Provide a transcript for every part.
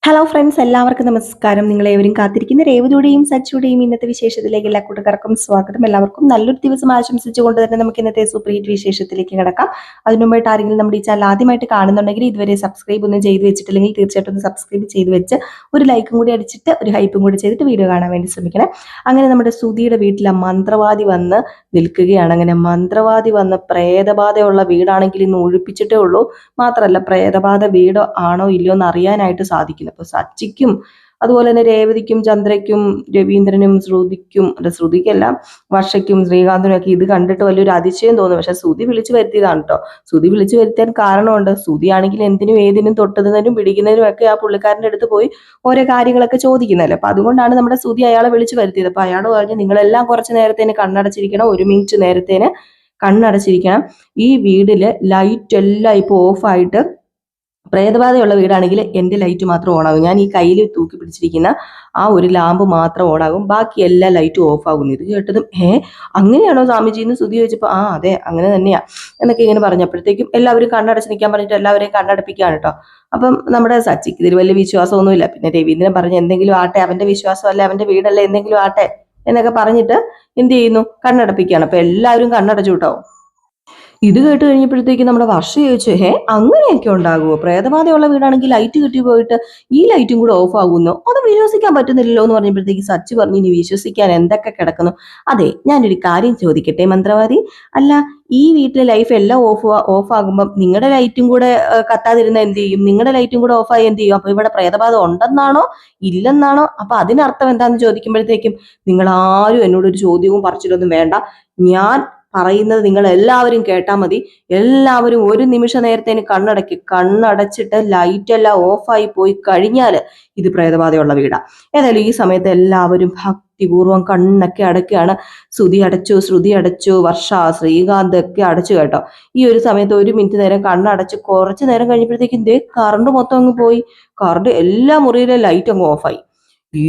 Hello friends, എല്ലാവർക്കും നമസ്കാരം. നിങ്ങളേവരും കാത്തിരിക്കുന്ന രേവതിയുടെയും സച്ചിയുടെയും ഇന്നത്തെ വിശേഷത്തിലേക്ക് എല്ലാ കൂട്ടുകാർക്കും സ്വാഗതം. എല്ലാവർക്കും നല്ലൊരു ദിവസം ആശംസിച്ചുകൊണ്ട് തന്നെ നമുക്ക് ഇന്നത്തെ സൂപ്പർ ഹിറ്റ് വിശേഷത്തിലേക്ക് കിടക്കാം. അതിനുമുമ്പായിട്ട് ആരെങ്കിലും നമ്മുടെ ഈ ചാനൽ ആദ്യമായിട്ട് കാണുന്നുണ്ടെങ്കിൽ ഇതുവരെ സബ്സ്ക്രൈബ് ഒന്നും ചെയ്ത് വെച്ചിട്ടില്ലെങ്കിൽ തീർച്ചയായിട്ടും ഒന്ന് സബ്സ്ക്രൈബ് ചെയ്ത് വെച്ച് ഒരു ലൈക്കും കൂടി അടിച്ചിട്ട് ഒരു ഹൈപ്പും കൂടി ചെയ്തിട്ട് വീഡിയോ കാണാൻ വേണ്ടി ശ്രമിക്കണം. അങ്ങനെ നമ്മുടെ സുധിയുടെ വീട്ടിലെ മന്ത്രവാദി വന്ന് നിൽക്കുകയാണ്. അങ്ങനെ മന്ത്രവാദി വന്ന് പ്രേതബാധയുള്ള വീടാണെങ്കിൽ ഇന്ന് ഒഴിപ്പിച്ചിട്ടേ ഉള്ളൂ. മാത്രമല്ല, പ്രേതബാധ വീടോ ആണോ ഇല്ലയോ എന്ന് അറിയാനായിട്ട് സാധിക്കുന്നു. അപ്പൊ സച്ചിക്കും അതുപോലെ തന്നെ രേവതിക്കും ചന്ദ്രയ്ക്കും രവീന്ദ്രനും ശ്രുതിക്കെല്ലാം വർഷയ്ക്കും ശ്രീകാന്തിനും ഒക്കെ ഇത് കണ്ടിട്ട് വലിയൊരു അതിശയം തോന്നും. പക്ഷെ ശ്രുതി വിളിച്ചു വരുത്തിയതാണ് കേട്ടോ. ശ്രുതി വിളിച്ചു വരുത്താൻ കാരണമുണ്ട്. ശ്രുതിയാണെങ്കിൽ എന്തിനും ഏതിനും തൊട്ടുന്നതിനും പിടിക്കുന്നതിനും ഒക്കെ ആ പുള്ളിക്കാരൻ്റെ അടുത്ത് പോയി ഓരോ കാര്യങ്ങളൊക്കെ ചോദിക്കുന്നല്ലോ. അപ്പൊ അതുകൊണ്ടാണ് നമ്മുടെ ശ്രുതി അയാളെ വിളിച്ചു വരുത്തിയത്. അപ്പൊ അയാൾ പറഞ്ഞു, നിങ്ങളെല്ലാം കുറച്ച് നേരത്തേന് കണ്ണടച്ചിരിക്കണം, 1 മിനിറ്റ് നേരത്തേന് കണ്ണടച്ചിരിക്കണം. ഈ വീടില് ലൈറ്റ് എല്ലാം ഇപ്പൊ ഓഫായിട്ട്, പ്രേതബാധയുള്ള വീടാണെങ്കിൽ എൻ്റെ ലൈറ്റ് മാത്രം ഓണാകും. ഞാൻ ഈ കയ്യിൽ തൂക്കി പിടിച്ചിരിക്കുന്ന ആ ഒരു ലാമ്പ് മാത്രം ഓണാകും, ബാക്കി എല്ലാ ലൈറ്റും ഓഫ് ആകുന്നു. ഇത് കേട്ടതും അങ്ങനെയാണോ സ്വാമിജി എന്ന് ശ്രുതി ചോദിച്ചപ്പോൾ അതെ അങ്ങനെ തന്നെയാ എന്നൊക്കെ ഇങ്ങനെ പറഞ്ഞപ്പോഴത്തേക്കും എല്ലാവരും കണ്ണടച്ച് നിൽക്കാൻ പറഞ്ഞിട്ട് എല്ലാവരെയും കണ്ണടപ്പിക്കുകയാണ് കേട്ടോ. അപ്പം നമ്മുടെ സച്ചിക്ക് ഇതിൽ വലിയ വിശ്വാസമൊന്നുമില്ല. പിന്നെ രവീന്ദ്രൻ പറഞ്ഞ് എന്തെങ്കിലും ആട്ടെ, അവന്റെ വിശ്വാസമല്ല, അവന്റെ വീടല്ലേ, എന്തെങ്കിലും ആട്ടെ എന്നൊക്കെ പറഞ്ഞിട്ട് എന്ത് ചെയ്യുന്നു, കണ്ണടപ്പിക്കുകയാണ്. അപ്പൊ എല്ലാവരും കണ്ണടച്ചു കേട്ടോ. ഇത് കേട്ട് കഴിഞ്ഞപ്പോഴത്തേക്ക് നമ്മുടെ വർഷ ചോദിച്ചു, അങ്ങനെയൊക്കെ ഉണ്ടാകുമോ? പ്രേതബാധയുള്ള വീടാണെങ്കിൽ ലൈറ്റ് കിട്ടി പോയിട്ട് ഈ ലൈറ്റും കൂടെ ഓഫ് ആകുന്നു, അത് വിശ്വസിക്കാൻ പറ്റുന്നില്ലല്ലോ എന്ന് പറഞ്ഞപ്പോഴത്തേക്ക് സച്ചി പറഞ്ഞു, ഇനി വിശ്വസിക്കാൻ എന്തൊക്കെ കിടക്കുന്നു. അതെ, ഞാനൊരു കാര്യം ചോദിക്കട്ടെ മന്ത്രവാദി, അല്ല ഈ വീട്ടിലെ ലൈഫ് എല്ലാം ഓഫ് ആകുമ്പോൾ നിങ്ങളുടെ ലൈറ്റും കൂടെ കത്താതിരുന്ന എന്ത് ചെയ്യും? നിങ്ങളുടെ ലൈറ്റും കൂടെ ഓഫായി എന്ത് ചെയ്യും? അപ്പൊ ഇവിടെ പ്രേതബാധ ഉണ്ടെന്നാണോ ഇല്ലെന്നാണോ? അപ്പൊ അതിനർത്ഥം എന്താന്ന് ചോദിക്കുമ്പോഴത്തേക്കും, നിങ്ങൾ ആരും എന്നോടൊരു ചോദ്യവും പറച്ചിലൊന്നും വേണ്ട, ഞാൻ പറയുന്നത് നിങ്ങൾ എല്ലാവരും കേട്ടാൽ മതി. എല്ലാവരും 1 നിമിഷ നേരത്തേന് കണ്ണടച്ചിട്ട് ലൈറ്റ് എല്ലാം ഓഫായി പോയി കഴിഞ്ഞാൽ ഇത് പ്രേതബാധയുള്ള വീടാ. ഏതായാലും ഈ സമയത്ത് എല്ലാവരും ഭക്തിപൂർവ്വം കണ്ണൊക്കെ അടയ്ക്കുകയാണ്. ശ്രുതി അടച്ചു, വർഷ, ശ്രീകാന്ത് ഒക്കെ അടച്ചു കേട്ടോ. ഈ ഒരു സമയത്ത് 1 മിനിറ്റ് നേരം കണ്ണടച്ച് കുറച്ച് നേരം കഴിഞ്ഞപ്പോഴത്തേക്കും കറണ്ട് മൊത്തം അങ്ങ് പോയി. കറണ്ട് എല്ലാ മുറിയിലെ ലൈറ്റ് അങ്ങ് ഓഫായി.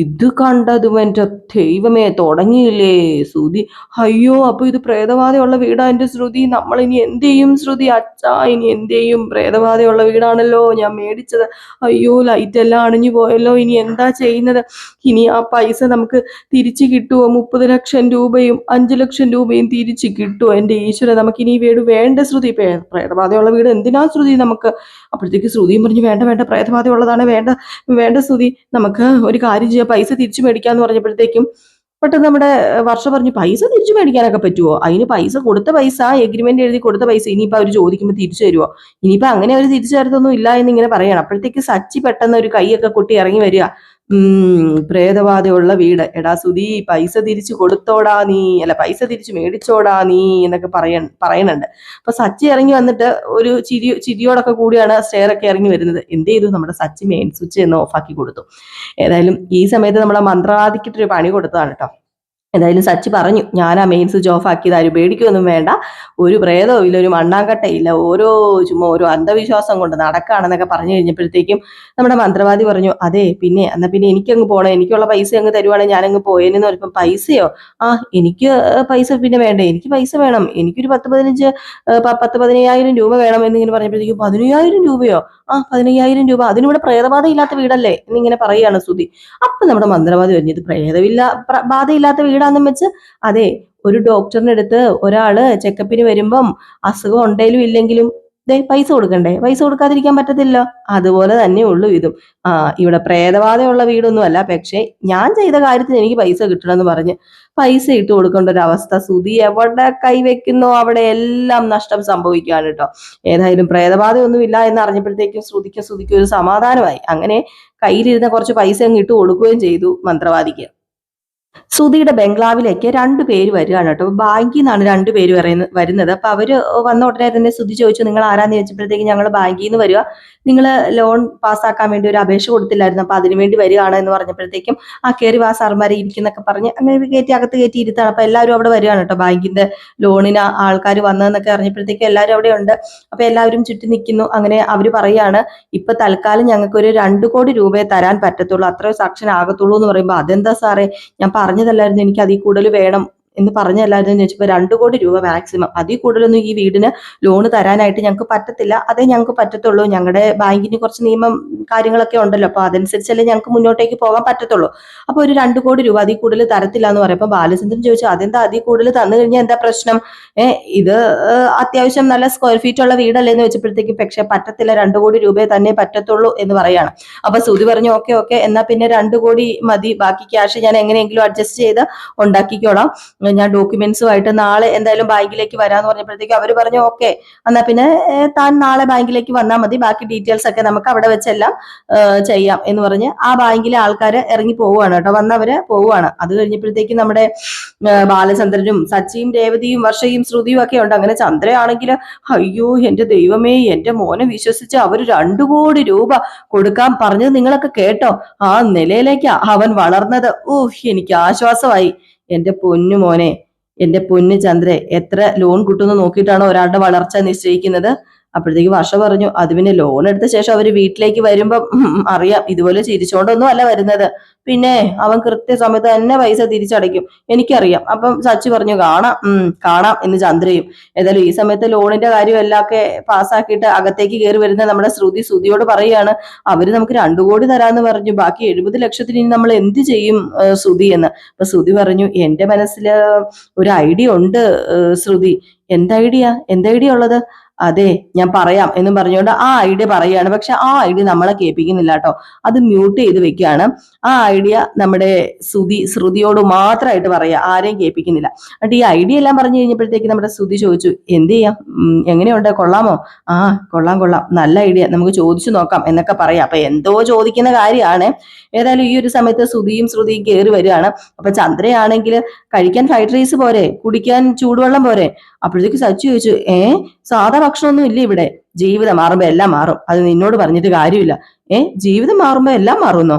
ഇത് കണ്ടതും എൻ്റെ ദൈവമേ, തുടങ്ങിയില്ലേ ശ്രുതി, അയ്യോ അപ്പൊ ഇത് പ്രേതബാധയുള്ള വീടാ എൻ്റെ ശ്രുതി, നമ്മൾ ഇനി എന്ത് ചെയ്യും ശ്രുതി, അച്ഛാ ഇനി എന്ത് ചെയ്യും, പ്രേതബാധയുള്ള വീടാണല്ലോ ഞാൻ മേടിച്ചത്, അയ്യോ ലൈറ്റ് എല്ലാം അണിഞ്ഞു പോയല്ലോ, ഇനി എന്താ ചെയ്യുന്നത്, ഇനി ആ പൈസ നമുക്ക് തിരിച്ചു കിട്ടുമോ? 30 ലക്ഷം രൂപയും 5 ലക്ഷം രൂപയും തിരിച്ചു കിട്ടുമോ? എൻ്റെ ഈശ്വര, നമുക്ക് ഇനി വീട് വേണ്ട ശ്രുതി, പ്രേതബാധയുള്ള വീട് എന്തിനാ ശ്രുതി നമുക്ക്? അപ്പോഴത്തേക്ക് ശ്രുതിയും പറഞ്ഞു, വേണ്ട വേണ്ട, പ്രേതബാധയുള്ളതാണ്, വേണ്ട വേണ്ട ശ്രുതി, നമുക്ക് ഒരു കാര്യം ചെയ്യാം, പൈസ തിരിച്ചു മേടിക്കാന്ന് പറഞ്ഞപ്പോഴത്തേക്കും പെട്ടെന്ന് നമ്മുടെ വർഷ പറഞ്ഞു, പൈസ തിരിച്ചു മേടിക്കാനൊക്കെ പറ്റുമോ? അതിന് പൈസ കൊടുത്ത പൈസ, എഗ്രിമെന്റ് എഴുതി കൊടുത്ത പൈസ ഇനിയിപ്പോ അവർ ചോദിക്കുമ്പോൾ തിരിച്ചു തരുമോ? ഇനിയിപ്പോ അങ്ങനെ അവർ തിരിച്ചു തരത്തൊന്നും ഇല്ല എന്ന് ഇങ്ങനെ പറയണം. അപ്പോഴത്തേക്ക് സച്ചി പെട്ടെന്ന് ഒരു കൈയൊക്കെ കൊട്ടി ഇറങ്ങി വരിക. പ്രേതബാധയുള്ള വീട്, എടാ സുധി, പൈസ തിരിച്ചു കൊടുത്തോടാ നീ, അല്ല പൈസ തിരിച്ചു മേടിച്ചോടാ നീ എന്നൊക്കെ പറയുന്നുണ്ട്. അപ്പൊ സച്ചി ഇറങ്ങി വന്നിട്ട് ഒരു ചിരിയോടൊക്കെ കൂടിയാണ് സ്റ്റെയറൊക്കെ ഇറങ്ങി വരുന്നത്. എന്ത് ചെയ്തു, നമ്മുടെ സച്ചി മെയിൻ സ്വിച്ച് എന്ന് ഓഫാക്കി കൊടുത്തു. ഏതായാലും ഈ സമയത്ത് നമ്മളെ മന്ത്രവാദിക്കിട്ടൊരു പണി കൊടുത്തതാണ് കേട്ടോ. എന്തായാലും സച്ചി പറഞ്ഞു, ഞാൻ ആ മെയിൻ സ്വിച്ച് ഓഫ് ആക്കിയതാരും പേടിക്കൊന്നും വേണ്ട, ഒരു പ്രേതവും ഇല്ല, ഒരു മണ്ണാങ്കട്ടയില്ല, ചുമ്മാ ഓരോ അന്ധവിശ്വാസം കൊണ്ട് നടക്കുകയാണെന്നൊക്കെ പറഞ്ഞു കഴിഞ്ഞപ്പോഴത്തേക്കും നമ്മുടെ മന്ത്രവാദി പറഞ്ഞു, അതെ പിന്നെ എന്നാ പിന്നെ എനിക്കങ്ങ് പോകണം, എനിക്കുള്ള പൈസ അങ്ങ് തരുവാണെങ്കിൽ ഞാനങ്ങ് പോയേനെന്ന് പറയുമ്പോൾ, പൈസയോ? എനിക്ക് പൈസ പിന്നെ വേണ്ടേ, എനിക്ക് പൈസ വേണം, എനിക്കൊരു 10-15,000 രൂപ വേണം എന്നിങ്ങനെ പറഞ്ഞപ്പോഴത്തേക്കും, 15,000 രൂപയോ? 15,000 രൂപ, അതിനിവിടെ പ്രേതബാധ ഇല്ലാത്ത വീടല്ലേ എന്നിങ്ങനെ പറയുകയാണ് ശ്രുതി. അപ്പൊ നമ്മുടെ മന്ത്രവാദി പറഞ്ഞു, ഇത് ബാധയില്ലാത്ത വീടാന്നും വെച്ച്, അതെ ഒരു ഡോക്ടറിന്റെ അടുത്ത് ഒരാള് ചെക്കപ്പിന് വരുമ്പം അസുഖം ഉണ്ടെങ്കിലും ഇല്ലെങ്കിലും പൈസ കൊടുക്കണ്ടേ, പൈസ കൊടുക്കാതിരിക്കാൻ പറ്റത്തില്ല, അതുപോലെ തന്നെ ഉള്ളൂ ഇതും. ഇവിടെ പ്രേതബാധയുള്ള വീടൊന്നും അല്ല, പക്ഷെ ഞാൻ ചെയ്ത കാര്യത്തിന് എനിക്ക് പൈസ കിട്ടണമെന്ന് പറഞ്ഞ് പൈസ ഇട്ട് കൊടുക്കേണ്ട ഒരു അവസ്ഥ. ശ്രുതി എവിടെ കൈവെക്കുന്നോ അവിടെ എല്ലാം നഷ്ടം സംഭവിക്കുകയാണ് കേട്ടോ. ഏതായാലും പ്രേതബാധയൊന്നും ഇല്ല എന്ന് അറിഞ്ഞപ്പോഴത്തേക്കും ശ്രുതിക്ക് ഒരു സമാധാനമായി. അങ്ങനെ കയ്യിലിരുന്ന കുറച്ച് പൈസ അങ്ങ് ഇട്ട് കൊടുക്കുകയും ചെയ്തു മന്ത്രവാദിക്ക്. സുധിയുടെ ബംഗ്ലാവിലേക്ക് 2 പേര് വരികയാണ് കേട്ടോ. ബാങ്കിൽ നിന്നാണ് 2 പേര് വരുന്നത്. അപ്പൊ അവര് വന്ന ഉടനെ തന്നെ സുധി ചോദിച്ചു, നിങ്ങൾ ആരാന്ന് ചോദിച്ചപ്പോഴത്തേക്ക് ഞങ്ങൾ ബാങ്കിൽ നിന്ന് വരിക, നിങ്ങൾ ലോൺ പാസ്സാക്കാൻ വേണ്ടി ഒരു അപേക്ഷ കൊടുത്തില്ലായിരുന്നു, അപ്പൊ അതിനുവേണ്ടി വരികയാണ് എന്ന് പറഞ്ഞപ്പോഴത്തേക്കും, കയറി വാ സാർമാരെ ഇരിക്കുന്നൊക്കെ പറഞ്ഞ് അങ്ങനെ അകത്ത് കയറ്റി ഇരുത്താണ്. അപ്പൊ എല്ലാവരും അവിടെ വരികയാണ് കേട്ടോ. ബാങ്കിന്റെ ലോണിന് ആൾക്കാർ വന്നതെന്നൊക്കെ അറിഞ്ഞപ്പോഴത്തേക്കും എല്ലാവരും അവിടെ ഉണ്ട്. അപ്പൊ എല്ലാവരും ചുറ്റി നിൽക്കുന്നു. അങ്ങനെ അവര് പറയാണ്, ഇപ്പൊ തൽക്കാലം ഞങ്ങൾക്ക് ഒരു 2 കോടി രൂപയെ തരാൻ പറ്റത്തുള്ളൂ, അത്രയും സാക്ഷൻ ആകത്തുള്ളൂ എന്ന് പറയുമ്പോൾ, അതെന്താ സാറേ, ഞാൻ പറഞ്ഞതല്ലായിരുന്നു എനിക്ക് അതിൽ കൂടുതൽ വേണം, എന്ന് പറഞ്ഞല്ലായിരുന്നു ചോദിച്ചപ്പോൾ 2 കോടി രൂപ മാക്സിമം, അതിൽ കൂടുതലൊന്നും ഈ വീടിന് ലോണ് തരാനായിട്ട് ഞങ്ങൾക്ക് പറ്റത്തില്ല, അതേ ഞങ്ങൾക്ക് പറ്റത്തുള്ളൂ, ഞങ്ങളുടെ ബാങ്കിന് കുറച്ച് നിയമം കാര്യങ്ങളൊക്കെ ഉണ്ടല്ലോ, അപ്പൊ അതനുസരിച്ചല്ലേ ഞങ്ങൾക്ക് മുന്നോട്ടേക്ക് പോകാൻ പറ്റത്തുള്ളൂ. അപ്പൊ ഒരു 2 കോടി രൂപ അതിൽ കൂടുതൽ തരത്തില്ല എന്ന് പറയുമ്പോൾ ബാലചന്ദ്രൻ ചോദിച്ചു, അതെന്താ അതിൽ കൂടുതൽ തന്നു കഴിഞ്ഞാൽ എന്താ പ്രശ്നം? ഇത് അത്യാവശ്യം നല്ല സ്ക്വയർ ഫീറ്റ് ഉള്ള വീടല്ലേ എന്ന് വെച്ചപ്പോഴത്തേക്ക് പക്ഷെ പറ്റത്തില്ല, 2 കോടി രൂപയെ തന്നെ പറ്റത്തുള്ളൂ എന്ന് പറയാണ്. അപ്പൊ സുധി പറഞ്ഞു ഓക്കെ ഓക്കെ, എന്നാ പിന്നെ 2 കോടി മതി, ബാക്കി ക്യാഷ് ഞാൻ എങ്ങനെയെങ്കിലും അഡ്ജസ്റ്റ് ചെയ്ത് ഉണ്ടാക്കിക്കോളാം, ഞാൻ ഡോക്യുമെന്റ്സുമായിട്ട് നാളെ എന്തായാലും ബാങ്കിലേക്ക് വരാന്ന് പറഞ്ഞപ്പോഴത്തേക്ക് അവര് പറഞ്ഞു ഓക്കെ, എന്നാ പിന്നെ താൻ നാളെ ബാങ്കിലേക്ക് വന്നാൽ മതി, ബാക്കി ഡീറ്റെയിൽസ് ഒക്കെ നമുക്ക് അവിടെ വെച്ചെല്ലാം ചെയ്യാം എന്ന് പറഞ്ഞ് ആ ബാങ്കിലെ ആൾക്കാര് ഇറങ്ങി പോവുകയാണ് കേട്ടോ, വന്നവര് പോവുകയാണ്. അത് കഴിഞ്ഞപ്പോഴത്തേക്ക് നമ്മുടെ ബാലചന്ദ്രനും സച്ചിയും രേവതിയും വർഷയും ശ്രുതിയും ഒക്കെ ഉണ്ട്. അങ്ങനെ ചന്ദ്രയാണെങ്കിൽ അയ്യോ എന്റെ ദൈവമേ, എന്റെ മോനെ വിശ്വസിച്ച് അവര് 2 കോടി രൂപ കൊടുക്കാൻ പറഞ്ഞത് നിങ്ങളൊക്കെ കേട്ടോ, ആ നിലയിലേക്ക് അവൻ വളർന്നത്. എനിക്ക് ആശ്വാസമായി. എന്റെ പൊന്നു മോനെ, എന്റെ പൊന്നു ചന്ദ്രെ, എത്ര ലോൺ കിട്ടുമെന്ന് നോക്കിയിട്ടാണോ ഒരാളുടെ വളർച്ച നിശ്ചയിക്കുന്നത്? അപ്പോഴത്തേക്ക് വർഷ പറഞ്ഞു, അത് പിന്നെ ലോൺ എടുത്ത ശേഷം അവര് വീട്ടിലേക്ക് വരുമ്പം അറിയാം, ഇതുപോലെ ചിരിച്ചോണ്ടൊന്നും അല്ല വരുന്നത്, പിന്നെ അവൻ കൃത്യസമയത്ത് തന്നെ പൈസ തിരിച്ചടയ്ക്കും, എനിക്കറിയാം. അപ്പം സച്ചി പറഞ്ഞു കാണാം കാണാം എന്ന് ചന്ദ്രയും. ഏതായാലും ഈ സമയത്ത് ലോണിന്റെ കാര്യം എല്ലാം ഒക്കെ പാസ്സാക്കിയിട്ട് അകത്തേക്ക് കയറി വരുന്ന നമ്മുടെ ശ്രുതിയോട് പറയുകയാണ്, അവര് നമുക്ക് 2 കോടി തരാന്ന് പറഞ്ഞു, ബാക്കി 70 ലക്ഷത്തിന് ഇനി നമ്മൾ എന്ത് ചെയ്യും ശ്രുതി എന്ന്. അപ്പൊ ശ്രുതി പറഞ്ഞു, എന്റെ മനസ്സിൽ ഒരു ഐഡിയ ഉണ്ട് ശ്രുതി. എന്ത് ഐഡിയ ഉള്ളത്? അതെ ഞാൻ പറയാം എന്നും പറഞ്ഞുകൊണ്ട് ആ ഐഡിയ പറയുകയാണ്. പക്ഷെ ആ ഐഡിയ നമ്മളെ കേൾപ്പിക്കുന്നില്ല കേട്ടോ, അത് മ്യൂട്ട് ചെയ്ത് വെക്കുകയാണ്. ആ ഐഡിയ നമ്മുടെ ശ്രുതിയോട് മാത്രമായിട്ട് പറയാ, ആരെയും കേൾപ്പിക്കുന്നില്ല. എന്നിട്ട് ഈ ഐഡിയ എല്ലാം പറഞ്ഞു കഴിഞ്ഞപ്പോഴത്തേക്ക് നമ്മുടെ ശ്രുതി ചോദിച്ചു, എന്ത് ചെയ്യാം, എങ്ങനെയുണ്ട്, കൊള്ളാമോ? ആ കൊള്ളാം, നല്ല ഐഡിയ, നമുക്ക് ചോദിച്ചു നോക്കാം എന്നൊക്കെ പറയാം. അപ്പൊ എന്തോ ചോദിക്കുന്ന കാര്യമാണ്. ഏതായാലും ഈ ഒരു സമയത്ത് ശ്രുതിയും കയറി വരികയാണ്. അപ്പൊ ചന്ദ്രയാണെങ്കിൽ കഴിക്കാൻ ഫ്രൈഡ് റൈസ് പോരെ, കുടിക്കാൻ ചൂടുവെള്ളം പോരെ? അപ്പോഴത്തേക്ക് സച്ചു ചോദിച്ചു, സാധാ ഭക്ഷണമൊന്നും ഇല്ല ഇവിടെ, ജീവിതം മാറുമ്പോ എല്ലാം മാറും, അത് നിന്നോട് പറഞ്ഞിട്ട് കാര്യമില്ല. ജീവിതം മാറുമ്പോ എല്ലാം മാറുന്നോ?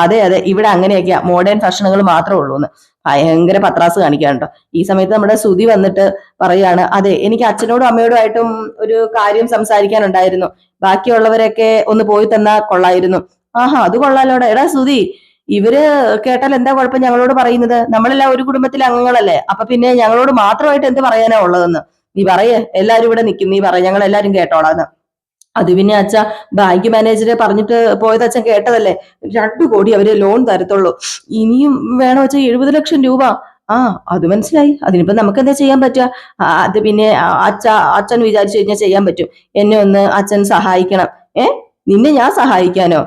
അതെ ഇവിടെ അങ്ങനെയൊക്കെയാ, മോഡേൺ ഭക്ഷണങ്ങൾ മാത്രമേ ഉള്ളൂ എന്ന് ഭയങ്കര പത്രാസ് കാണിക്കാനുണ്ടോ. ഈ സമയത്ത് നമ്മുടെ ശ്രുതി വന്നിട്ട് പറയാണ്, അതെ എനിക്ക് അച്ഛനോടും അമ്മയോടും ആയിട്ടും ഒരു കാര്യം സംസാരിക്കാനുണ്ടായിരുന്നു, ബാക്കിയുള്ളവരൊക്കെ ഒന്ന് പോയി തന്നാ കൊള്ളായിരുന്നു. ആഹാ അത് കൊള്ളാലോടെ. എടാ ശ്രുതി, ഇവര് കേട്ടാൽ എന്താ കുഴപ്പം ഞങ്ങളോട് പറയുന്നത്? നമ്മളെല്ലാം ഒരു കുടുംബത്തിലെ അംഗങ്ങളല്ലേ, അപ്പൊ പിന്നെ ഞങ്ങളോട് മാത്രമായിട്ട് എന്ത് പറയാനാ ഉള്ളതെന്ന് നീ പറയേ, എല്ലാരും ഇവിടെ നിൽക്കും, നീ പറ, ഞങ്ങൾ എല്ലാരും കേട്ടോളാന്ന്. അത് പിന്നെ അച്ഛ ബാങ്ക് മാനേജറെ പറഞ്ഞിട്ട് പോയത് അച്ഛൻ കേട്ടതല്ലേ, 2 കോടി അവര് ലോൺ തരത്തുള്ളൂ, ഇനിയും വേണോ വെച്ചാൽ 70 ലക്ഷം രൂപ. ആ അത് മനസ്സിലായി, അതിനിപ്പോ നമുക്ക് എന്താ ചെയ്യാൻ പറ്റുക? അത് പിന്നെ അച്ഛൻ വിചാരിച്ചു കഴിഞ്ഞാൽ ചെയ്യാൻ പറ്റും, എന്നെ ഒന്ന് അച്ഛൻ സഹായിക്കണം. നിന്നെ ഞാൻ സഹായിക്കാനോ?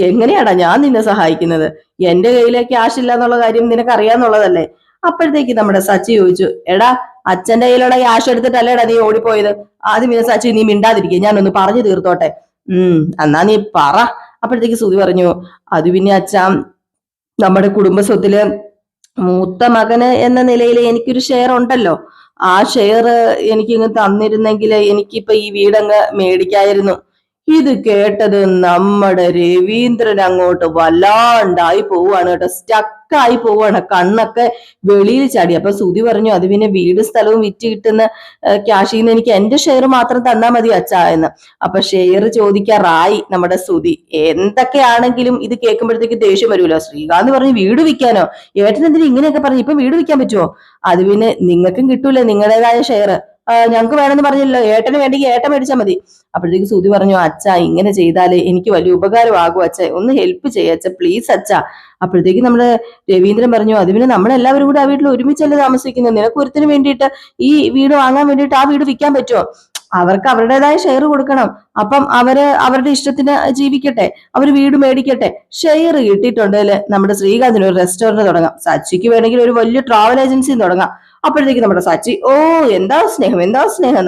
എങ്ങനെയാടാ ഞാൻ നിന്നെ സഹായിക്കുന്നത്? എന്റെ കയ്യിലെ ക്യാഷ് ഇല്ല എന്നുള്ള കാര്യം നിനക്ക് അറിയാന്നുള്ളതല്ലേ. അപ്പോഴത്തേക്ക് നമ്മുടെ സച്ചി ചോദിച്ചു, എടാ അച്ഛന്റെ കയ്യിലുള്ള ക്യാഷ് എടുത്തിട്ടല്ലേടാ നീ ഓടിപ്പോയത്? ആദ്യം പിന്നെ സച്ചി നീ മിണ്ടാതിരിക്കുക, ഞാനൊന്ന് പറഞ്ഞു തീർത്തോട്ടെ. എന്നാ നീ പറ. അപ്പോഴത്തേക്ക് ശ്രുതി പറഞ്ഞു, അത് പിന്നെ അച്ഛാ, നമ്മുടെ കുടുംബ സ്വത്തില് മൂത്ത മകന് എന്ന നിലയിൽ എനിക്കൊരു ഷെയർ ഉണ്ടല്ലോ, ആ ഷെയർ എനിക്ക് ഇങ്ങ് തന്നിരുന്നെങ്കിൽ എനിക്കിപ്പൊ ഈ വീടങ്ങ് മേടിക്കായിരുന്നു. ഇത് കേട്ടത് നമ്മുടെ രവീന്ദ്രൻ അങ്ങോട്ട് വല്ലാണ്ടായി പോവാണ് കേട്ടോ, സ്റ്റക്കായി പോവാണ്, കണ്ണൊക്കെ വെളിയിൽ ചാടി. അപ്പൊ ശ്രുതി പറഞ്ഞു, അത് പിന്നെ വീട് സ്ഥലവും വിറ്റ് കിട്ടുന്ന ക്യാഷിൽ നിന്ന് എനിക്ക് എന്റെ ഷെയർ മാത്രം തന്നാ മതി അച്ഛാ എന്ന്. അപ്പൊ ഷെയർ ചോദിക്കാറായി നമ്മുടെ ശ്രുതി. എന്തൊക്കെയാണെങ്കിലും ഇത് കേൾക്കുമ്പോഴത്തേക്ക് ദേഷ്യം വരുമല്ലോ. ശ്രീകാന്ത് പറഞ്ഞു, വീട് വിൽക്കാനോ? ഏട്ടൻ എന്തിനും ഇങ്ങനെയൊക്കെ പറഞ്ഞു, ഇപ്പൊ വീട് വിൽക്കാൻ പറ്റുമോ? അത് പിന്നെ നിങ്ങൾക്കും കിട്ടൂലേ നിങ്ങളുടേതായ ഷെയർ, ഞങ്ങൾക്ക് വേണമെന്ന് പറഞ്ഞില്ലല്ലോ, ഏട്ടന് വേണ്ടെങ്കിൽ ഏട്ടൻ മേടിച്ചാൽ മതി. അപ്പോഴത്തേക്ക് ശ്രുതി പറഞ്ഞു, അച്ഛാ ഇങ്ങനെ ചെയ്താല് എനിക്ക് വലിയ ഉപകാരമാകും അച്ഛ, ഒന്ന് ഹെൽപ്പ് ചെയ്യച്ച പ്ലീസ് അച്ഛാ. അപ്പോഴത്തേക്ക് നമ്മുടെ രവീന്ദ്രൻ പറഞ്ഞു, അത് പിന്നെ നമ്മളെല്ലാവരും കൂടെ ആ വീട്ടിൽ ഒരുമിച്ചല്ലേ താമസിക്കുന്നത്, നിനക്ക് ഒരുത്തിന് വേണ്ടിയിട്ട് ഈ വീട് വാങ്ങാൻ വേണ്ടിയിട്ട് ആ വീട് വിൽക്കാൻ പറ്റുമോ? അവർക്ക് അവരുടേതായ ഷെയർ കൊടുക്കണം, അപ്പം അവരുടെ ഇഷ്ടത്തിന് ജീവിക്കട്ടെ, അവർ വീട് മേടിക്കട്ടെ. ഷെയർ കിട്ടിയിട്ടുണ്ടെങ്കിൽ നമ്മുടെ ശ്രീകാന്തിന് ഒരു റെസ്റ്റോറന്റ് തുടങ്ങാം, സച്ചിക്ക് വേണമെങ്കിൽ ഒരു വലിയ ട്രാവൽ ഏജൻസിയും തുടങ്ങാം. അപ്പോഴത്തേക്ക് നമ്മുടെ സച്ചി, എന്താ സ്നേഹം,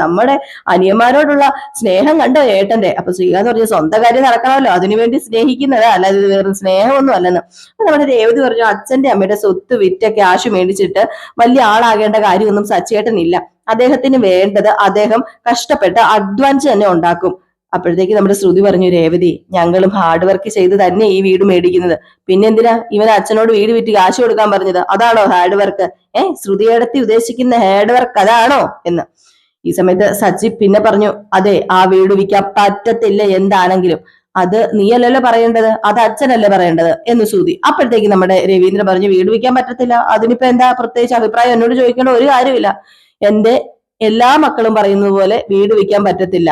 നമ്മുടെ അനിയന്മാരോടുള്ള സ്നേഹം കണ്ടോ ഏട്ടന്റെ? അപ്പൊ ശ്രീകാന്ത് പറഞ്ഞു, സ്വന്തം കാര്യം നടക്കണമല്ലോ, അതിനുവേണ്ടി സ്നേഹിക്കുന്നതാ, അല്ലാതെ വേറെ സ്നേഹമൊന്നും അല്ലെന്ന്. അപ്പൊ നമ്മുടെ രേവതി പറഞ്ഞു, അച്ഛന്റെ അമ്മയുടെ സ്വത്ത് വിറ്റ ക്യാഷ് മേടിച്ചിട്ട് വലിയ ആളാകേണ്ട കാര്യമൊന്നും സച്ചിയേട്ടനില്ല, അദ്ദേഹത്തിന് വേണ്ടത് അദ്ദേഹം കഷ്ടപ്പെട്ട് അധ്വാനിച്ച് തന്നെ ഉണ്ടാക്കും. അപ്പോഴത്തേക്ക് നമ്മുടെ ശ്രുതി പറഞ്ഞു, രേവതി ഞങ്ങളും ഹാർഡ് വർക്ക് ചെയ്ത് തന്നെ ഈ വീട് മേടിക്കുന്നത്, പിന്നെന്തിനാ ഇവൻ അച്ഛനോട് വീട് വിറ്റ് കാശ് കൊടുക്കാൻ പറഞ്ഞത്? അതാണോ ഹാർഡ് വർക്ക്? ശ്രുതിയെടുത്തി ഉദ്ദേശിക്കുന്ന ഹാർഡ് വർക്ക് അതാണോ എന്ന്. ഈ സമയത്ത് സച്ചി പിന്നെ പറഞ്ഞു, അതെ ആ വീട് വിൽക്കാൻ പറ്റത്തില്ല എന്താണെങ്കിലും, അത് നീയല്ലല്ലോ പറയേണ്ടത്, അത് അച്ഛനല്ലേ പറയേണ്ടത് എന്ന് ശ്രുതി. അപ്പോഴത്തേക്ക് നമ്മുടെ രവീന്ദ്രൻ പറഞ്ഞു വീട് വെക്കാൻ പറ്റത്തില്ല, അതിനിപ്പോ എന്താ പ്രത്യേകിച്ച് അഭിപ്രായം എന്നോട് ചോദിക്കേണ്ട ഒരു കാര്യമില്ല. എന്റെ എല്ലാ മക്കളും പറയുന്നത് പോലെ വീട് വെക്കാൻ പറ്റത്തില്ല.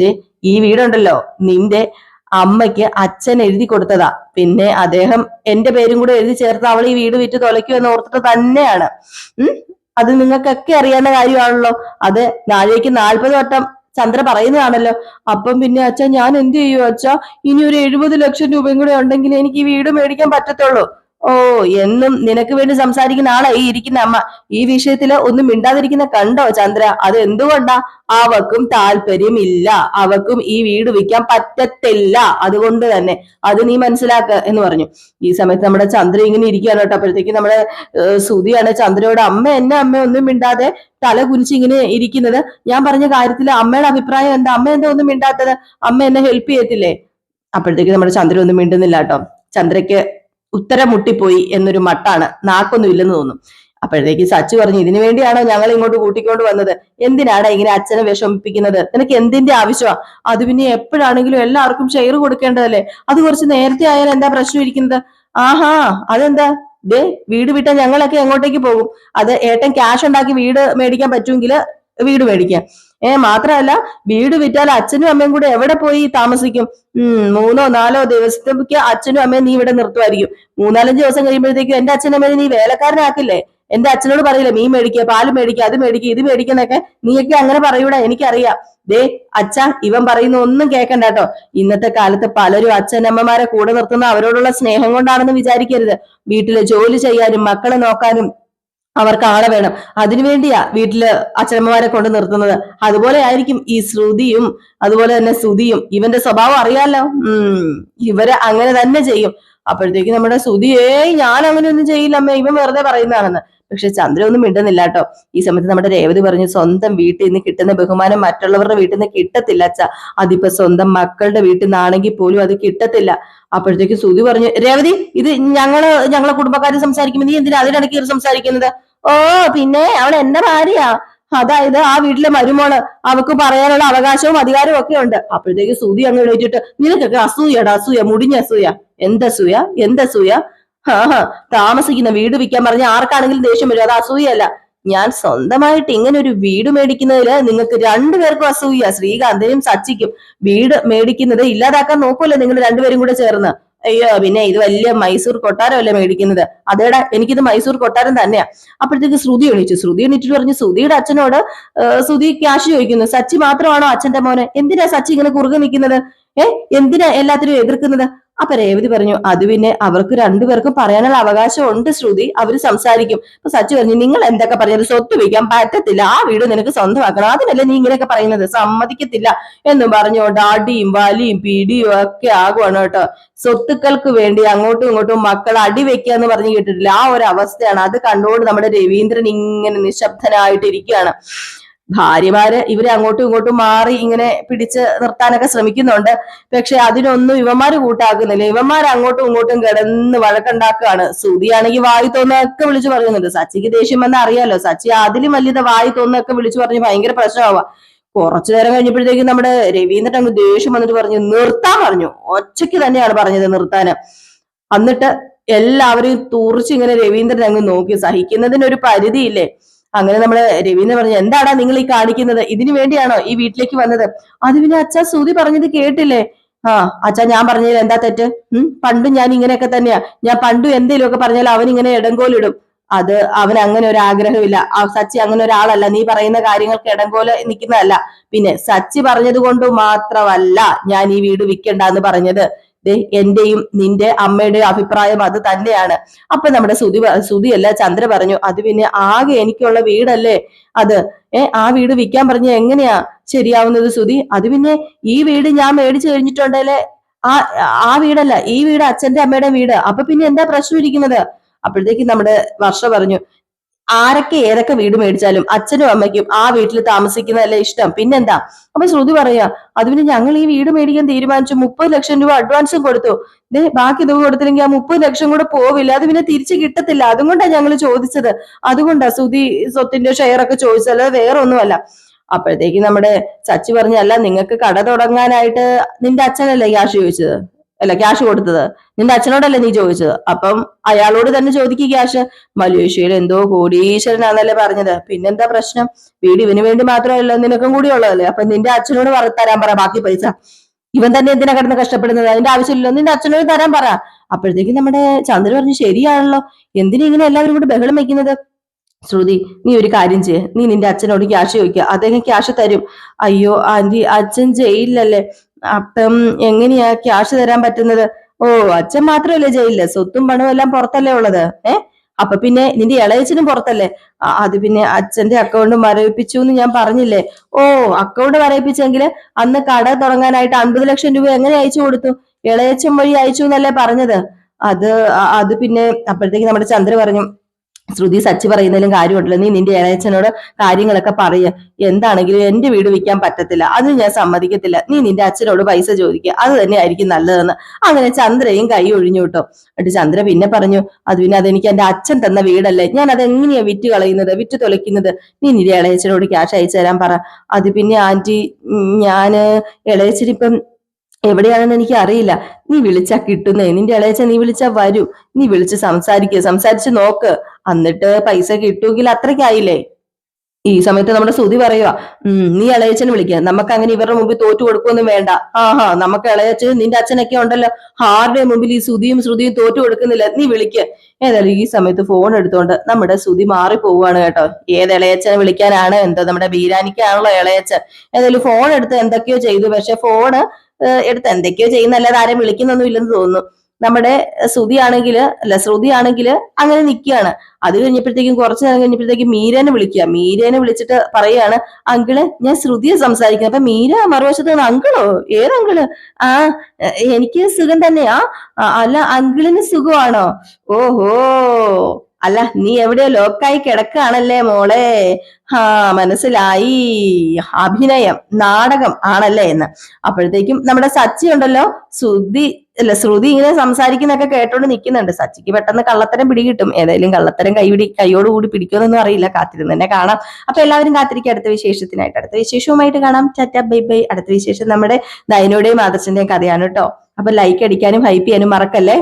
ദേ ഈ വീടുണ്ടല്ലോ നിന്റെ അമ്മയ്ക്ക് അച്ഛൻ എഴുതി കൊടുത്തതാ, പിന്നെ അദ്ദേഹം എന്റെ പേരും കൂടെ എഴുതി ചേർത്ത് അവൾ ഈ വീട് വിറ്റ് തൊലയ്ക്കുമെന്ന് ഓർത്തിട്ട് തന്നെയാണ്. അത് നിങ്ങൾക്കൊക്കെ അറിയാവുന്ന കാര്യമാണല്ലോ. അത് നാളേക്ക് 40 വട്ടം ചന്ദ്ര പറയുന്നതാണല്ലോ. അപ്പം പിന്നെ അച്ഛാ ഞാൻ എന്ത് ചെയ്യും അച്ഛാ? ഇനി ഒരു 70 ലക്ഷം രൂപയും കൂടെ ഉണ്ടെങ്കിൽ എനിക്ക് ഈ വീട് മേടിക്കാൻ പറ്റത്തുള്ളൂ. ഓ, എന്നും നിനക്ക് വേണ്ടി സംസാരിക്കുന്ന ആളാ ഈ ഇരിക്കുന്ന അമ്മ. ഈ വിഷയത്തില് ഒന്നും മിണ്ടാതിരിക്കുന്ന കണ്ടോ ചന്ദ്ര? അത് എന്തുകൊണ്ടാ? അവക്കും താല്പര്യമില്ല, അവക്കും ഈ വീട് വിൽക്കാൻ പറ്റത്തില്ല, അതുകൊണ്ട് തന്നെ അത് നീ മനസ്സിലാക്ക എന്ന് പറഞ്ഞു. ഈ സമയത്ത് നമ്മുടെ ചന്ദ്ര ഇങ്ങനെ ഇരിക്കുകയാണ് കേട്ടോ. അപ്പോഴത്തേക്ക് നമ്മുടെ ശ്രുതിയാണ് ചന്ദ്രയോട് അമ്മ ഒന്നും മിണ്ടാതെ തല കുനിച്ച് ഇങ്ങനെ ഇരിക്കുന്നത്. ഞാൻ പറഞ്ഞ കാര്യത്തിൽ അമ്മയുടെ അഭിപ്രായം എന്താ? അമ്മ എന്താ ഒന്നും മിണ്ടാത്തത്? അമ്മ എന്നെ ഹെൽപ്പ് ചെയ്യത്തില്ലേ? അപ്പോഴത്തേക്ക് നമ്മുടെ ചന്ദ്ര ഒന്നും മിണ്ടുന്നില്ല കേട്ടോ. ചന്ദ്രയ്ക്ക് ഉത്തരം മുട്ടിപ്പോയി എന്നൊരു മട്ടാണ്, നാക്കൊന്നും ഇല്ലെന്ന് തോന്നും. അപ്പോഴത്തേക്ക് സച്ചു പറഞ്ഞു ഇതിനു വേണ്ടിയാണോ ഞങ്ങൾ ഇങ്ങോട്ട് കൂട്ടിക്കൊണ്ട് വന്നത്? എന്തിനാണ് ഇങ്ങനെ അച്ഛനെ വിഷമിപ്പിക്കുന്നത്? നിനക്ക് എന്തിന്റെ ആവശ്യമാണ്? അത് പിന്നെ എപ്പോഴാണെങ്കിലും എല്ലാവർക്കും ഷെയർ കൊടുക്കേണ്ടതല്ലേ? അത് കുറച്ച് നേരത്തെ ആയാൽ എന്താ പ്രശ്നം ഇരിക്കുന്നത്? ആഹാ, അതെന്താ? ദേ വീട് വിട്ടാൽ ഞങ്ങളൊക്കെ എങ്ങോട്ടേക്ക് പോകും? അത് ഏട്ടൻ ക്യാഷ് ഉണ്ടാക്കി വീട് മേടിക്കാൻ പറ്റുമെങ്കിൽ വീട് മേടിക്കാം. മാത്രമല്ല വീട് വിറ്റാൽ അച്ഛനും അമ്മയും കൂടെ എവിടെ പോയി താമസിക്കും? 3-4 ദിവസത്തേക്ക് അച്ഛനും അമ്മയും നീ ഇവിടെ നിർത്തുമായിരിക്കും. 3-5 ദിവസം കഴിയുമ്പോഴത്തേക്കും എന്റെ അച്ഛനും അമ്മയും നീ വേലക്കാരനാക്കില്ലേ? എന്റെ അച്ഛനോട് പറയില്ല മീൻ മേടിക്കുക, പാല് മേടിക്കുക, അത് മേടിക്കുക, ഇത് മേടിക്കുന്നൊക്കെ നീയൊക്കെ അങ്ങനെ പറയൂടെ? എനിക്കറിയാം. ദേ അച്ഛ, ഇവൻ പറയുന്ന ഒന്നും കേൾക്കണ്ട കേട്ടോ. ഇന്നത്തെ കാലത്ത് പലരും അച്ഛനമ്മമാരെ കൂടെ നിർത്തുന്ന അവരോടുള്ള സ്നേഹം കൊണ്ടാണെന്ന് വിചാരിക്കരുത്. വീട്ടില് ജോലി ചെയ്യാനും മക്കളെ നോക്കാനും അവർക്ക് ആളെ വേണം. അതിനുവേണ്ടിയാ വീട്ടില് അച്ഛനമ്മമാരെ കൊണ്ട് നിർത്തുന്നത്. അതുപോലെ ആയിരിക്കും ഈ ശ്രുതിയും അതുപോലെ തന്നെ ശ്രുതിയും. ഇവന്റെ സ്വഭാവം അറിയാലോ. ഇവര് അങ്ങനെ തന്നെ ചെയ്യും. അപ്പോഴത്തേക്ക് നമ്മുടെ ശ്രുതി ഞാൻ അങ്ങനെ ഒന്നും ചെയ്യില്ല അമ്മ, ഇവൻ വെറുതെ പറയുന്നതാണെന്ന്. പക്ഷെ ചന്ദ്ര ഒന്നും മിണ്ടുന്നില്ല കേട്ടോ. ഈ സമയത്ത് നമ്മുടെ രേവതി പറഞ്ഞു സ്വന്തം വീട്ടിൽ നിന്ന് കിട്ടുന്ന ബഹുമാനം മറ്റുള്ളവരുടെ വീട്ടിൽ നിന്ന് കിട്ടത്തില്ല അച്ഛ. അതിപ്പോ സ്വന്തം മക്കളുടെ വീട്ടിൽ നിന്നാണെങ്കിൽ പോലും അത് കിട്ടത്തില്ല. അപ്പോഴത്തേക്ക് ശ്രുതി പറഞ്ഞു രേവതി, ഇത് ഞങ്ങളെ കുടുംബക്കാര് സംസാരിക്കുമ്പോൾ നീ എന്തിനാ അതിനിടയ്ക്ക് കയറി സംസാരിക്കുന്നത്? ഓ, പിന്നെ അവൾ എന്റെ ഭാര്യയാ, അതായത് ആ വീട്ടിലെ മരുമോള്, അവക്ക് പറയാനുള്ള അവകാശവും അധികാരവും ഒക്കെ ഉണ്ട്. അപ്പോഴത്തേക്ക് ശ്രുതി അങ്ങ് എഴുതിയിട്ട് നിനക്കൊക്കെ അസൂയടാ, അസൂയ, മുടിഞ്ഞ അസൂയ. എന്തസൂയ? എന്തസൂയ? താമസിക്കുന്ന വീട് വിൽക്കാൻ പറഞ്ഞ ആർക്കാണെങ്കിലും ദേഷ്യം വരും, അത് അസൂയല്ല. ഞാൻ സ്വന്തമായിട്ട് ഇങ്ങനെ ഒരു വീട് മേടിക്കുന്നതില് നിങ്ങൾക്ക് രണ്ടുപേർക്കും അസൂയ, ശ്രീകാന്തിനും സച്ചിക്കും. വീട് മേടിക്കുന്നത് ഇല്ലാതാക്കാൻ നോക്കൂല്ലേ നിങ്ങൾ രണ്ടുപേരും കൂടെ ചേർന്ന്? അയ്യോ, പിന്നെ ഇത് വലിയ മൈസൂർ കൊട്ടാരമല്ലേ മേടിക്കുന്നത്? അതേടാ, എനിക്കിത് മൈസൂർ കൊട്ടാരം തന്നെയാ. അപ്പോഴത്തേക്ക് ശ്രുതി എണീറ്റിട്ട് പറഞ്ഞു ശ്രുതിയുടെ അച്ഛനോട് ശ്രുതി ക്യാഷ് ചോദിക്കുന്നു. സച്ചി മാത്രമാണോ അച്ഛന്റെ മോനെ? എന്തിനാ സച്ചി ഇങ്ങനെ കുറുകെ നിൽക്കുന്നത്? എന്തിനാ എല്ലാത്തിനും എതിർക്കുന്നത്? അപ്പൊ രേവതി പറഞ്ഞു അത് പിന്നെ അവർക്ക് രണ്ടുപേർക്കും പറയാനുള്ള അവകാശം ഉണ്ട് ശ്രുതി, അവര് സംസാരിക്കും. അപ്പൊ സച്ചു പറഞ്ഞു നിങ്ങൾ എന്തൊക്കെ പറഞ്ഞത് സ്വത്ത് വയ്ക്കാൻ പറ്റത്തില്ല, ആ വീട് നിനക്ക് സ്വന്തമാക്കണം, അതിനല്ലേ നീ ഇങ്ങനെയൊക്കെ പറയുന്നത്, സമ്മതിക്കത്തില്ല എന്ന് പറഞ്ഞുകൊണ്ട് അടിയും വലിയും പിടിയും ഒക്കെ ആകുവാണ് കേട്ടോ. സ്വത്തുക്കൾക്ക് വേണ്ടി അങ്ങോട്ടും ഇങ്ങോട്ടും മക്കൾ അടി വെക്കുക എന്ന് പറഞ്ഞു കേട്ടിട്ടില്ല, ആ ഒരു അവസ്ഥയാണ്. അത് കണ്ടുകൊണ്ട് നമ്മുടെ രവീന്ദ്രൻ ഇങ്ങനെ നിശബ്ദനായിട്ടിരിക്കുകയാണ്. ഭാര്യമാര് ഇവരെ അങ്ങോട്ടും ഇങ്ങോട്ടും മാറി ഇങ്ങനെ പിടിച്ച് നിർത്താനൊക്കെ ശ്രമിക്കുന്നുണ്ട്. പക്ഷെ അതിനൊന്നും ഇവന്മാര് കൂട്ടാക്കുന്നില്ല. ഇവന്മാർ അങ്ങോട്ടും ഇങ്ങോട്ടും കിടന്ന് വഴക്കുണ്ടാക്കുകയാണ്. ശ്രുതിയാണെങ്കിൽ വായി തോന്നൊക്കെ വിളിച്ചു പറയുന്നുണ്ട്. സച്ചിക്ക് ദേഷ്യം വന്നാൽ അറിയാലോ, സച്ചി അതിലും വലിയ വായി തോന്നൊക്കെ വിളിച്ചു പറഞ്ഞ് ഭയങ്കര പ്രശ്നമാവാ. കുറച്ചു നേരം കഴിഞ്ഞപ്പോഴത്തേക്കും നമ്മുടെ രവീന്ദ്രൻ അങ്ങ് ദേഷ്യം വന്നിട്ട് പറഞ്ഞു നിർത്താൻ പറഞ്ഞു. ഒച്ചയ്ക്ക് തന്നെയാണ് പറഞ്ഞത് നിർത്താന്. എന്നിട്ട് എല്ലാവരെയും തുറിച്ച് ഇങ്ങനെ രവീന്ദ്രൻ അങ്ങ് നോക്കി. സഹിക്കുന്നതിനൊരു പരിധിയില്ലേ? അങ്ങനെ നമ്മള് രവീന്ദ്രൻ പറഞ്ഞു എന്താടാ നിങ്ങൾ ഈ കാണിക്കുന്നത്? ഇതിനു വേണ്ടിയാണോ ഈ വീട്ടിലേക്ക് വന്നത്? അത് പിന്നെ അച്ഛാ ശ്രുതി പറഞ്ഞത് കേട്ടില്ലേ? അച്ഛാ ഞാൻ പറഞ്ഞതിൽ എന്താ തെറ്റ്? പണ്ടും ഞാൻ ഇങ്ങനെയൊക്കെ തന്നെയാ. ഞാൻ പണ്ടും എന്തെങ്കിലുമൊക്കെ പറഞ്ഞാൽ അവൻ ഇങ്ങനെ ഇടങ്കോലിടും. അത് അവൻ അങ്ങനെ ഒരു ആഗ്രഹമില്ല. സച്ചി അങ്ങനെ ഒരാളല്ല. നീ പറയുന്ന കാര്യങ്ങൾക്ക് ഇടങ്കോല് നിൽക്കുന്നതല്ല. പിന്നെ സച്ചി പറഞ്ഞത് കൊണ്ട് മാത്രമല്ല ഞാൻ ഈ വീട് വിൽക്കണ്ടെന്ന് പറഞ്ഞത്. എന്റെയും നിന്റെ അമ്മയുടെയും അഭിപ്രായം അത് തന്നെയാണ്. അപ്പൊ നമ്മുടെ ശ്രുതിയല്ല ചന്ദ്ര പറഞ്ഞു അത് പിന്നെ ആകെ എനിക്കുള്ള വീടല്ലേ അത്. ആ വീട് വിൽക്കാൻ പറഞ്ഞ എങ്ങനെയാ ശരിയാവുന്നത് ശ്രുതി? അത് പിന്നെ ഈ വീട് ഞാൻ മേടിച്ചു കഴിഞ്ഞിട്ടുണ്ടല്ലേ, ആ വീടല്ല, ഈ വീട് അച്ഛന്റെ അമ്മയുടെ വീട്. അപ്പൊ പിന്നെ എന്താ പ്രശ്നം ഇരിക്കുന്നത്? അപ്പോഴത്തേക്ക് നമ്മുടെ വർഷ പറഞ്ഞു ആരൊക്കെ ഏതൊക്കെ വീട് മേടിച്ചാലും അച്ഛനും അമ്മയ്ക്കും ആ വീട്ടിൽ താമസിക്കുന്നതല്ലേ ഇഷ്ടം, പിന്നെന്താ? അപ്പൊ ശ്രുതി പറയാ അത് പിന്നെ ഞങ്ങൾ ഈ വീട് മേടിക്കാൻ തീരുമാനിച്ചു, 30 ലക്ഷം രൂപ അഡ്വാൻസും കൊടുത്തു. ബാക്കി തുക കൊടുത്തില്ലെങ്കിൽ ആ 30 ലക്ഷം കൂടെ പോവില്ല, അത് പിന്നെ തിരിച്ചു കിട്ടത്തില്ല. അതുകൊണ്ടാണ് ഞങ്ങൾ ചോദിച്ചത്. അതുകൊണ്ടാ ശ്രുതി സ്വത്തിന്റെ ഷെയർ ഒക്കെ ചോദിച്ചത്, വേറെ ഒന്നുമല്ല. അപ്പോഴത്തേക്ക് നമ്മുടെ സച്ചി പറഞ്ഞു, അല്ല നിങ്ങൾക്ക് കട തുടങ്ങാനായിട്ട് നിന്റെ അച്ഛനല്ലേ ക്യാഷ് ചോദിച്ചത്, അല്ല ക്യാഷ് കൊടുത്തത്, നിന്റെ അച്ഛനോടല്ലേ നീ ചോദിച്ചത്, അപ്പം അയാളോട് തന്നെ ചോദിക്കുക ക്യാഷ്. മലേഷ്യയിൽ എന്തോ കോടീശ്വരനാന്നല്ലേ പറഞ്ഞത്, പിന്നെന്താ പ്രശ്നം, വീട് ഇവന് വേണ്ടി മാത്രമല്ല നിനക്കും കൂടി ഉള്ളതല്ലേ, അപ്പൊ നിന്റെ അച്ഛനോട് തരാൻ പറ ബാക്കി പൈസ. ഇവൻ തന്നെ എന്തിനാ കിടന്ന് കഷ്ടപ്പെടുന്നത്, അതിന്റെ ആവശ്യമില്ലല്ലോ, നിന്റെ അച്ഛനോട് തരാൻ പറ. അപ്പോഴത്തേക്കും നമ്മുടെ ചന്ദ്ര പറഞ്ഞു, ശരിയാണല്ലോ, എന്തിനാ ഇങ്ങനെ എല്ലാവരും കൂടി ബഹളം വെക്കുന്നത്. ശ്രുതി, നീ ഒരു കാര്യം ചെയ്യ്, നീ നിന്റെ അച്ഛനോട് ക്യാഷ് ചോദിക്കുക, അദ്ദേഹം ക്യാഷ് തരും. അയ്യോ ആന്റി, അച്ഛൻ ജയിലിലല്ലേ, അപ്പം എങ്ങനെയാ ക്യാഷ് തരാൻ പറ്റുന്നത്. ഓ, അച്ഛൻ മാത്രമല്ലേ ജയിലില്, സ്വത്തും പണവും എല്ലാം പുറത്തല്ലേ ഉള്ളത്. അപ്പൊ പിന്നെ നിന്റെ ഇളയച്ചനും പുറത്തല്ലേ. അത് പിന്നെ അച്ഛന്റെ അക്കൗണ്ട് മരവിപ്പിച്ചു എന്ന് ഞാൻ പറഞ്ഞില്ലേ. ഓ, അക്കൗണ്ട് മരവിപ്പിച്ചെങ്കിൽ അന്ന് കട തുടങ്ങാനായിട്ട് 50 ലക്ഷം രൂപ എങ്ങനെ അയച്ചു കൊടുത്തു, ഇളയച്ചൻ വഴി അയച്ചു എന്നല്ലേ പറഞ്ഞത്. അത് അത് പിന്നെ അപ്പോഴത്തേക്ക് നമ്മുടെ ചന്ദ്ര പറഞ്ഞു, ശ്രുതി സച്ചി പറയുന്നതിലും കാര്യമുണ്ടല്ലോ, നീ നിന്റെ ഇളയച്ചനോട് കാര്യങ്ങളൊക്കെ പറയ, എന്താണെങ്കിലും എന്റെ വീട് വിൽക്കാൻ പറ്റത്തില്ല, അത് ഞാൻ സമ്മതിക്കത്തില്ല, നീ നിന്റെ അച്ഛനോട് പൈസ ചോദിക്കുക, അത് തന്നെ ആയിരിക്കും നല്ലതെന്ന്. അങ്ങനെ ചന്ദ്രയും കൈ ഒഴിഞ്ഞു കേട്ടോ. എന്നിട്ട് ചന്ദ്ര പിന്നെ പറഞ്ഞു, അത് പിന്നെ അതെനിക്ക് എന്റെ അച്ഛൻ തന്ന വീടല്ലേ, ഞാൻ അത് എങ്ങനെയാ വിറ്റ് കളയുന്നത്, വിറ്റ് തൊലയ്ക്കുന്നത്, നീ നിന്റെ ഇളയച്ചനോട് ക്യാഷ് അയച്ചു തരാൻ പറ. അത് പിന്നെ ആന്റി, ഞാന് ഇളയച്ചനിപ്പം എവിടെയാണെന്ന് എനിക്ക് അറിയില്ല, നീ വിളിച്ചാ കിട്ടുന്നേ, നിന്റെ ഇളയച്ച നീ വിളിച്ചാ വരൂ, നീ വിളിച്ച് സംസാരിച്ച് നോക്ക്, എന്നിട്ട് പൈസ കിട്ടുമെങ്കിൽ അത്രയ്ക്കായില്ലേ. ഈ സമയത്ത് നമ്മുടെ ശ്രുതി പറയുക, നീ ഇളയച്ചനെ വിളിക്കുക, നമുക്ക് അങ്ങനെ ഇവരുടെ മുമ്പിൽ തോറ്റു കൊടുക്കൊന്നും വേണ്ട. നമുക്ക് ഇളയച്ചൻ നിന്റെ അച്ഛനൊക്കെ ഉണ്ടല്ലോ, ആരുടെ മുമ്പിൽ ഈ ശ്രുതിയും തോറ്റു കൊടുക്കുന്നില്ല, നീ വിളിക്കുക. ഏതായാലും ഈ സമയത്ത് ഫോൺ എടുത്തോണ്ട് നമ്മുടെ ശ്രുതി മാറിപ്പോവാണ് കേട്ടോ. ഏത് ഇളയച്ചനെ വിളിക്കാനാണ്, എന്തോ നമ്മുടെ ബീരാനിക്കാണല്ലോ ഇളയച്ചൻ. ഏതായാലും ഫോൺ എടുത്ത് എന്തൊക്കെയോ ചെയ്തു, പക്ഷെ ഫോണ് എടുത്ത് എന്തൊക്കെയോ ചെയ്യുന്നല്ലാതെ ആരും വിളിക്കുന്നൊന്നും ഇല്ലെന്ന് തോന്നുന്നു. നമ്മുടെ ശ്രുതി ആണെങ്കില് അങ്ങനെ നിൽക്കുകയാണ്. അത് കഴിഞ്ഞപ്പോഴത്തേക്കും കുറച്ചു നേരം കഴിഞ്ഞപ്പോഴത്തേക്കും മീരനെ വിളിച്ചിട്ട് പറയാണ്, അങ്കിള് ഞാൻ ശ്രുതിയെ സംസാരിക്കുന്നത്. അപ്പൊ മീര മറുവശത്ത് നിന്ന്, അങ്കിളോ, ഏതങ്കിള്? ആ, എനിക്ക് സുഖം തന്നെയാ. അല്ല, അങ്കിളിന് സുഖമാണോ? ഓഹോ, അല്ല നീ എവിടെയോ ലോക്കായി കിടക്കാണല്ലേ മോളെ. മനസ്സിലായി, അഭിനയം നാടകം ആണല്ലേ എന്ന്. അപ്പോഴത്തേക്കും നമ്മുടെ സച്ചി ഉണ്ടല്ലോ, ശ്രുതി ഇങ്ങനെ സംസാരിക്കുന്നൊക്കെ കേട്ടോണ്ട് നിൽക്കുന്നുണ്ട്. സച്ചിക്ക് പെട്ടെന്ന് കള്ളത്തരം പിടികിട്ടും. ഏതായാലും കള്ളത്തരം കൈയോടുകൂടി പിടിക്കുമെന്നൊന്നും അറിയില്ല, കാത്തിരുന്ന് തന്നെ കാണാം. അപ്പൊ എല്ലാവരും കാത്തിരിക്കും അടുത്ത വിശേഷത്തിനായിട്ട്. അടുത്ത വിശേഷവുമായിട്ട് കാണാം. Tata bye bye. അടുത്ത വിശേഷം നമ്മുടെ നയനയുടെയും ആദർശന്റെയും കഥയാണ് കേട്ടോ. അപ്പൊ ലൈക്ക് അടിക്കാനും ഹൈപ്പ് ചെയ്യാനും മറക്കല്ലേ.